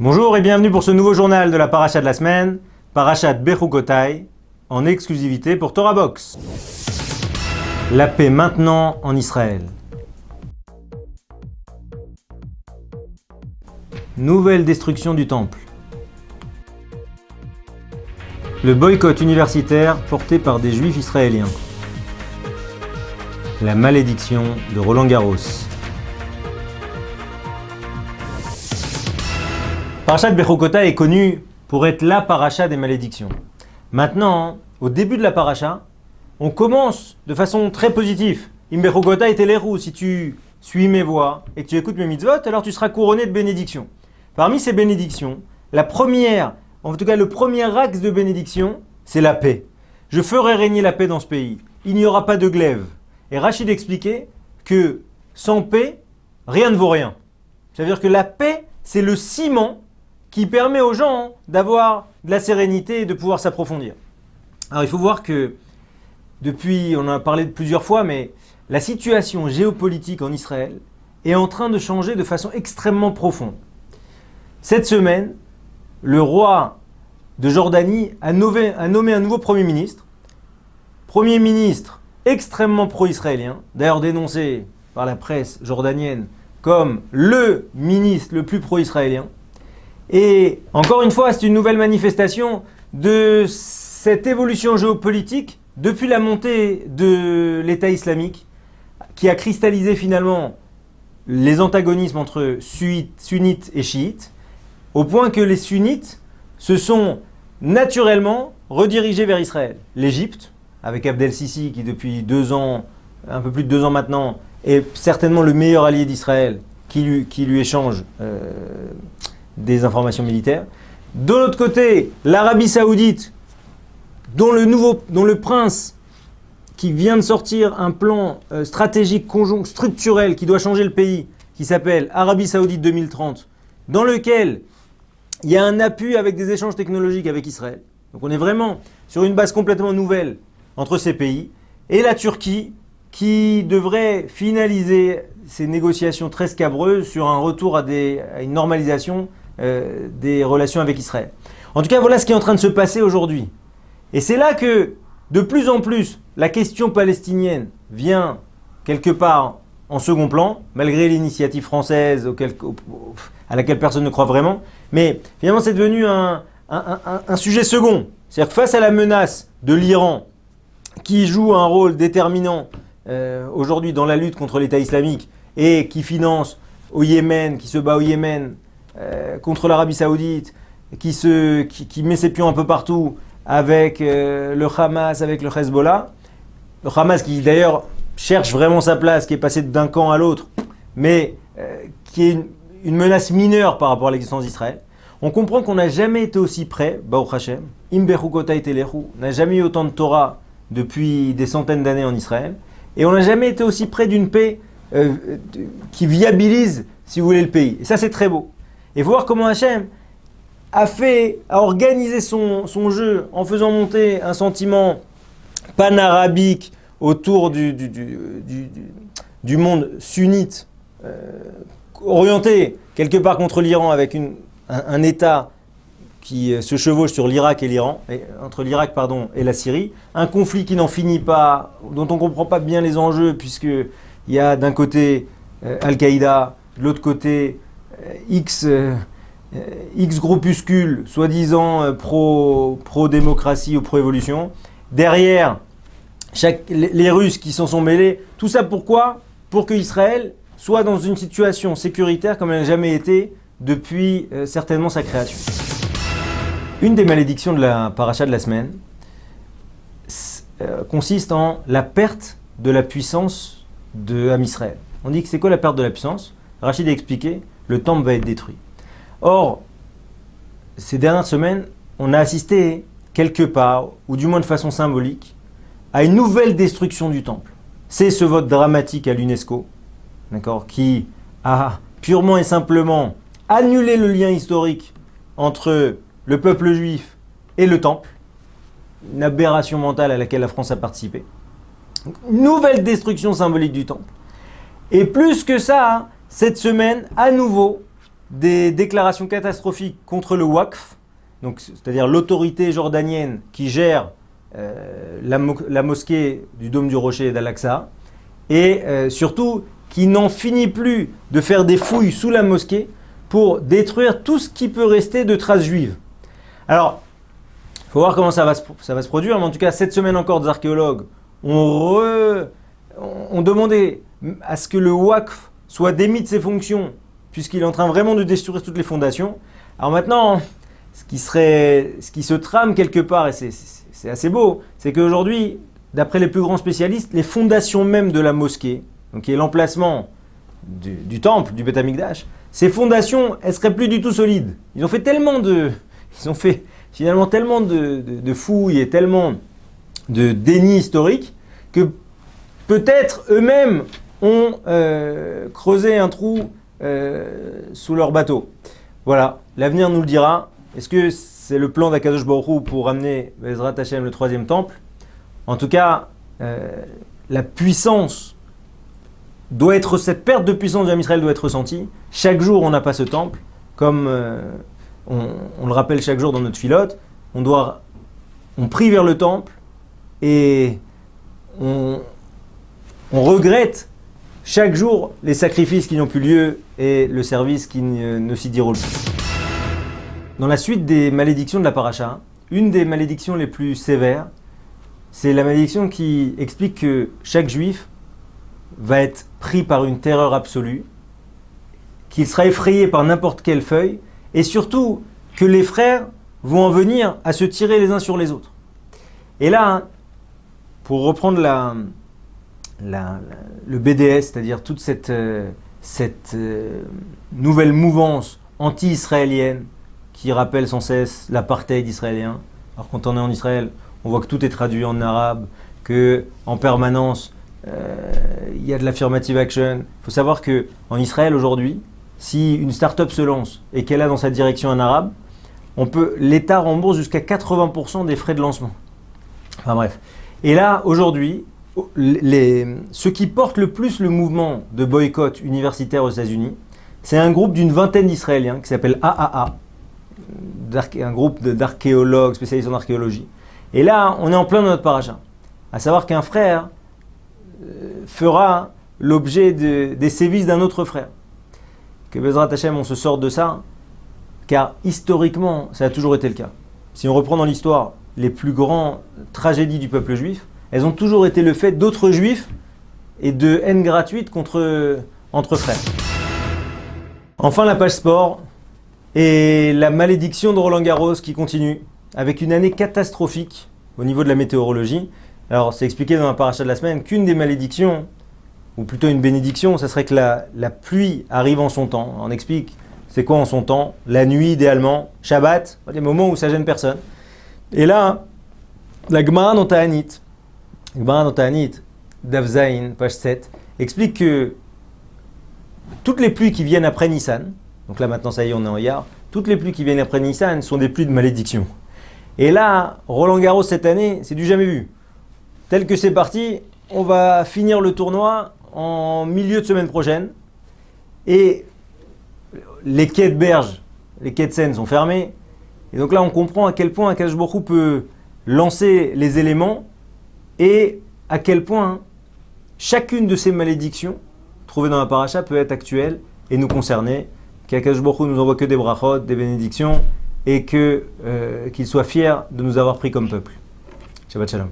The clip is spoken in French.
Bonjour et bienvenue pour ce nouveau journal de la Paracha de la semaine, Parashat Bechukotai, en exclusivité pour Torah Box. La paix maintenant en Israël. Nouvelle destruction du temple. Le boycott universitaire porté par des juifs israéliens. La malédiction de Roland Garros. Parashat Bechukotai est connue pour être la paracha des malédictions. Maintenant, au début de la paracha, on commence de façon très positive. Im Bechukotai teleru, si tu suis mes voies et que tu écoutes mes mitzvot, alors tu seras couronné de bénédictions. Parmi ces bénédictions, la première, en tout cas le premier axe de bénédiction, c'est la paix. Je ferai régner la paix dans ce pays. Il n'y aura pas de glaive. Et Rachid expliquait que sans paix, rien ne vaut rien. C'est-à-dire que la paix, c'est le ciment qui permet aux gens d'avoir de la sérénité et de pouvoir s'approfondir. Alors il faut voir que, depuis, on en a parlé plusieurs fois, mais la situation géopolitique en Israël est en train de changer de façon extrêmement profonde. Cette semaine, le roi de Jordanie a nommé un nouveau Premier ministre extrêmement pro-israélien, d'ailleurs dénoncé par la presse jordanienne comme le ministre le plus pro-israélien. Et encore une fois, c'est une nouvelle manifestation de cette évolution géopolitique depuis la montée de l'État islamique qui a cristallisé finalement les antagonismes entre sunnites et chiites, au point que les sunnites se sont naturellement redirigés vers Israël. L'Égypte, avec Abdel Sisi qui depuis 2 ans, un peu plus de 2 ans maintenant, est certainement le meilleur allié d'Israël qui lui échange des informations militaires. De l'autre côté, l'Arabie Saoudite, dont le prince qui vient de sortir un plan stratégique conjoint structurel qui doit changer le pays, qui s'appelle Arabie Saoudite 2030, dans lequel il y a un appui avec des échanges technologiques avec Israël. Donc on est vraiment sur une base complètement nouvelle entre ces pays. Et la Turquie, qui devrait finaliser ces négociations très scabreuses sur un retour à une normalisation des relations avec Israël. En tout cas, voilà ce qui est en train de se passer aujourd'hui. Et c'est là que, de plus en plus, la question palestinienne vient quelque part en second plan, malgré l'initiative française à laquelle personne ne croit vraiment. Mais finalement, c'est devenu un sujet second. C'est-à-dire que face à la menace de l'Iran, qui joue un rôle déterminant aujourd'hui dans la lutte contre l'État islamique et qui finance au Yémen, qui se bat au Yémen, contre l'Arabie Saoudite, qui met ses pions un peu partout avec le Hamas, avec le Hezbollah. Le Hamas qui d'ailleurs cherche vraiment sa place, qui est passé d'un camp à l'autre, mais qui est une menace mineure par rapport à l'existence d'Israël. On comprend qu'on n'a jamais été aussi près, Baruch Hashem, Im Bechukotai teleru, n'a jamais eu autant de Torah depuis des centaines d'années en Israël, et on n'a jamais été aussi près d'une paix qui viabilise, si vous voulez, le pays. Et ça, c'est très beau. Et voir comment Hachem a organisé son jeu en faisant monter un sentiment pan-arabique autour du monde sunnite, orienté quelque part contre l'Iran avec un État qui se chevauche sur l'Irak et l'Iran, entre l'Irak et la Syrie, un conflit qui n'en finit pas, dont on ne comprend pas bien les enjeux, puisqu'il y a d'un côté Al-Qaïda, de l'autre côté X groupuscules, soi-disant pro-démocratie ou pro-évolution. Derrière, les Russes qui s'en sont mêlés. Tout ça pourquoi ? Pour que Israël soit dans une situation sécuritaire comme elle n'a jamais été depuis certainement sa création. Une des malédictions de la paracha de la semaine consiste en la perte de la puissance de Am Israël. On dit que c'est quoi la perte de la puissance ? Rachid a expliqué, le temple va être détruit. Or, ces dernières semaines, on a assisté quelque part, ou du moins de façon symbolique, à une nouvelle destruction du temple. C'est ce vote dramatique à l'UNESCO, d'accord, qui a purement et simplement annulé le lien historique entre le peuple juif et le temple, une aberration mentale à laquelle la France a participé. Une nouvelle destruction symbolique du temple. Et plus que ça, cette semaine, à nouveau, des déclarations catastrophiques contre le Waqf, donc, c'est-à-dire l'autorité jordanienne qui gère la mosquée du Dôme du Rocher d'Al-Aqsa, et surtout qui n'en finit plus de faire des fouilles sous la mosquée pour détruire tout ce qui peut rester de traces juives. Alors, il faut voir comment ça va se produire, mais en tout cas, cette semaine encore, des archéologues ont demandé à ce que le Waqf soit démis de ses fonctions, puisqu'il est en train vraiment de détruire toutes les fondations. Alors maintenant, ce qui se trame quelque part, et c'est assez beau, c'est qu'aujourd'hui, d'après les plus grands spécialistes, les fondations même de la mosquée, donc qui est l'emplacement du temple, du Beth Amikdash, ces fondations, elles seraient plus du tout solides. Ils ont fait finalement tellement de fouilles et tellement de déni historique que peut-être eux-mêmes ont creusé un trou sous leur bateau. Voilà, l'avenir nous le dira. Est-ce que c'est le plan d'Akadosh Baruch Hu pour ramener Bezrat Hashem le troisième temple? En tout cas, la puissance cette perte de puissance de Israël doit être ressentie. Chaque jour, on n'a pas ce temple, comme on le rappelle chaque jour dans notre filote. On prie vers le temple et on regrette chaque jour les sacrifices qui n'ont plus lieu et le service qui ne s'y déroule plus. Dans la suite des malédictions de la paracha, une des malédictions les plus sévères, c'est la malédiction qui explique que chaque juif va être pris par une terreur absolue, qu'il sera effrayé par n'importe quelle feuille, et surtout que les frères vont en venir à se tirer les uns sur les autres. Et là, pour reprendre le BDS, c'est-à-dire toute cette nouvelle mouvance anti-israélienne qui rappelle sans cesse l'apartheid israélien. Alors quand on est en Israël, on voit que tout est traduit en arabe, que en permanence il y a de l'affirmative action. Il faut savoir qu'en Israël aujourd'hui, si une start-up se lance et qu'elle a dans sa direction un arabe, l'État rembourse jusqu'à 80% des frais de lancement. Enfin bref. Et là, aujourd'hui, ceux qui portent le plus le mouvement de boycott universitaire aux États-Unis, c'est un groupe d'une vingtaine d'Israéliens qui s'appelle AAA, un groupe d'archéologues spécialisés en archéologie. Et là, on est en plein dans notre paracha. À savoir qu'un frère fera l'objet des sévices d'un autre frère. Que Bezrat Hashem, on se sorte de ça, car historiquement, ça a toujours été le cas. Si on reprend dans l'histoire les plus grandes tragédies du peuple juif, elles ont toujours été le fait d'autres juifs et de haine gratuite entre frères. Enfin, la page sport et la malédiction de Roland Garros qui continue, avec une année catastrophique au niveau de la météorologie. Alors, c'est expliqué dans la paracha de la semaine qu'une des malédictions, ou plutôt une bénédiction, ça serait que la pluie arrive en son temps. On explique, c'est quoi en son temps? La nuit idéalement, Shabbat, des moments où ça gêne personne. Et là, la Gemara dans Ta'anit, Daf Zayin, page 7, explique que toutes les pluies qui viennent après Nissan, donc là maintenant ça y est, on est en Iyar, toutes les pluies qui viennent après Nissan sont des pluies de malédiction. Et là, Roland Garros cette année, c'est du jamais vu. Tel que c'est parti, on va finir le tournoi en milieu de semaine prochaine. Et les quais de berge, les quais de Seine sont fermés. Et donc là, on comprend à quel point Akadosh Baruch Hu peut lancer les éléments et à quel point chacune de ces malédictions trouvées dans la paracha peut être actuelle et nous concerner. Qu'Akadosh Baruch Hu nous envoie que des brachot, des bénédictions et qu'il soit fier de nous avoir pris comme peuple. Shabbat Shalom.